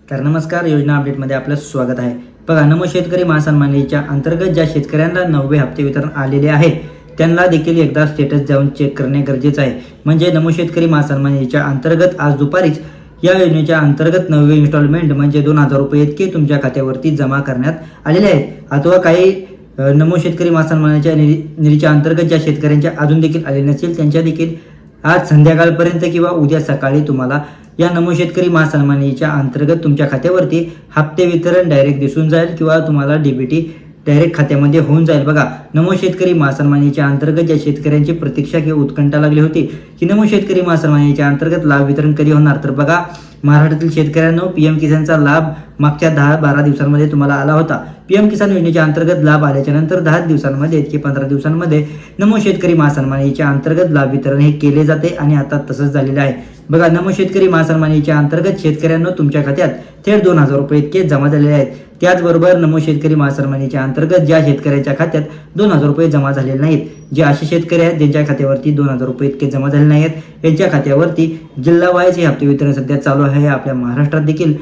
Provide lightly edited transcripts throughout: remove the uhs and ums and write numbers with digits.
तर नमस्कार, योजना अपडेटमध्ये आपलं स्वागत आहे। बघा, नमो शेतकरी महासन्मान योजनेच्या अंतर्गत ज्या शेतकऱ्यांना 9वे हप्ते वितरण आलेले आहे त्यांना देखील एकदा स्टेटस जाऊन चेक करणे गरजेचे आहे। म्हणजे नमो शेतकरी महासन्मान योजनेच्या अंतर्गत आज दुपारीच या योजनेच्या अंतर्गत 9वे इन्स्टॉलमेंट म्हणजे 2000 रुपये इतके तुमच्या खात्यावरती जमा करण्यात आलेले आहेत। अथवा काही नमो शेतकरी महासन्मानाच्या निधीच्या अंतर्गत ज्या शेतकऱ्यांच्या अजून देखील आले नसेल त्यांच्या देखील आज संध्याकाळपर्यंत किंवा उद्या सकाळी तुम्हाला या नमो शेतकरी महासन्मान योजनेच्या अंतर्गत तुमच्या खात्यावरती हप्ते वितरण डायरेक्ट दिसून जाईल किंवा तुम्हाला डीबीटी डायरेक्ट खात्यामध्ये होऊन जाईल। बघा, नमो शेतकरी महासन्मान योजनेच्या अंतर्गत ज्या शेतकऱ्यांची प्रतीक्षा किंवा उत्कंठा लागली होती की नमो शेतकरी महासन्मान योजनेच्या अंतर्गत लाभ वितरण कधी होणार, तर बघा, महाराष्ट्रातील शेतकऱ्यांना पीएम किसानचा लाभ मागच्या 10-12 दिवसांमध्ये तुम्हाला आला होता। पीएम किसान योजनेच्या अंतर्गत लाभ आल्याच्या नंतर 10 दिवसांमध्ये की 15 दिवसांमध्ये नमो शेतकरी महासन्मान योजनेच्या अंतर्गत लाभ वितरण हे केले जाते आणि आता तसंच झालेलं आहे। बघा, नमो शेतकरी महासन्मान योजनेच्या अंतर्गत शेतकऱ्यांना तुमच्या खात्यात थेट 2000 रुपये इतके जमा झालेले आहेत। त्याचबरोबर नमो शेतकरी महासन्मान योजनेच्या अंतर्गत ज्या शेतकऱ्यांच्या खात्यात 2000 रुपये जमा झालेले नाहीत, जे असे शेतकरी आहेत ज्यांच्या खात्यावरती 2000 रुपये इतके जमा झाले नाहीत, यांच्या खात्यावरती जिल्हावाईज हे हप्ते वितरण सध्या चालू आहे। आपल्या महाराष्ट्रात देखील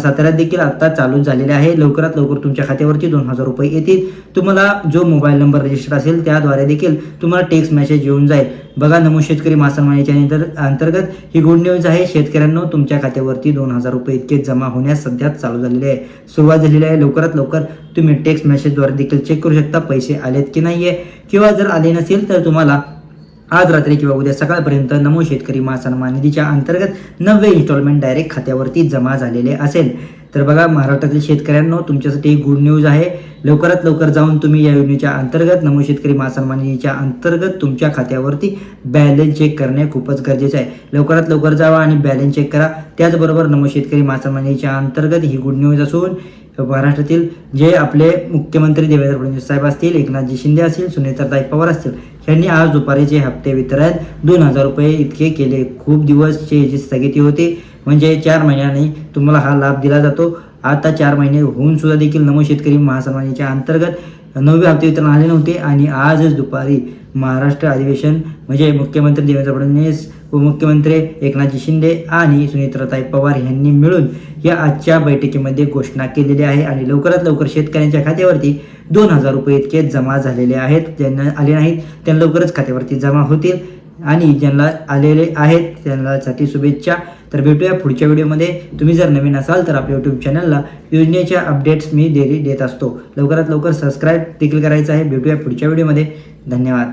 साताऱ्यात देखील आता चालू झालेले आहे। लवकरात लवकर तुमच्या खात्यावरती 2000 रुपये येतील। तुम्हाला जो मोबाईल नंबर रजिस्टर असेल त्याद्वारे देखील तुम्हाला टेक्स्ट मेसेज येऊन जाईल। बघा, नमो शेतकरी महासन्मान योजनेच्या अंतर्गत ही गुड न्यूज आहे। शेतकऱ्यांना तुमच्या खात्यावरती 2000 रुपये इतके जमा होण्यास सध्या चालू झालेले आहे, सुरुवात झालेली आहे। लवकरात लवकर तुम्ही टेक्स्ट मेसेजद्वारे देखील चेक करू शकता पैसे आलेत की नाहीये, किंवा जर आले नसेल तर तुम्हाला आज रात्री किंवा उद्या सकाळपर्यंत नमो शेतकरी महासन्मान निधीच्या अंतर्गत 9वे इन्स्टॉलमेंट डायरेक्ट खात्यावरती जमा झालेले असेल। तर बघा, महाराष्ट्रातील शेतकऱ्यांना तुमच्यासाठी गुड न्यूज आहे। लवकरात लवकर जाऊन तुम्ही या योजनेच्या अंतर्गत नमो शेतकरी महासन्मान निधीच्या अंतर्गत तुमच्या खात्यावरती बॅलन्स चेक करणे खूपच गरजेचे आहे। लवकरात लवकर जावा आणि बॅलन्स चेक करा। त्याचबरोबर नमो शेतकरी महासन्मान निधीच्या अंतर्गत ही गुड न्यूज असून महाराष्ट्रातील जे आपले मुख्यमंत्री देवेंद्र फडणवीस साहेब असतील, एकनाथजी शिंदे असतील, सुनेत्राताई पवार असतील, यांनी आज दुपारीचे हप्ते वितरण 2000 रुपये इतके केले। खूप दिवसची जी स्थगिती होती, म्हणजे 4 महिन्यांनी तुम्हाला हा लाभ दिला जातो। आता 4 महिने होऊन सुद्धा देखील नमो शेतकरी महासन्मान योजनेच्या अंतर्गत 9वे हप्ते वितरण आले नव्हते आणि आजच दुपारी महाराष्ट्र अधिवेशन म्हणजे मुख्यमंत्री देवेंद्र फडणवीस, उपमुख्यमंत्री एकनाथजी शिंदे आणि सुनेत्राताई पवार यांनी मिळून या आजच्या बैठकीमध्ये घोषणा केलेली आहे आणि लवकरात लवकर शेतकऱ्यांच्या खात्यावरती 2000 रुपये इतके जमा झालेले आहेत। ज्यांना आले नाहीत त्यांना लवकरच खात्यावरती जमा होतील आणि ज्यांना आलेले आहेत त्यांच्यासाठी शुभेच्छा। तर भेटूया पुढच्या व्हिडिओमध्ये। तुम्ही जर नवीन असाल तर आपल्या यूट्यूब चॅनलला योजनेच्या अपडेट्स मी डेली देत असतो। लवकरात लवकर सबस्क्राईब देखील करायचं आहे। भेटूया पुढच्या व्हिडिओमध्ये। धन्यवाद।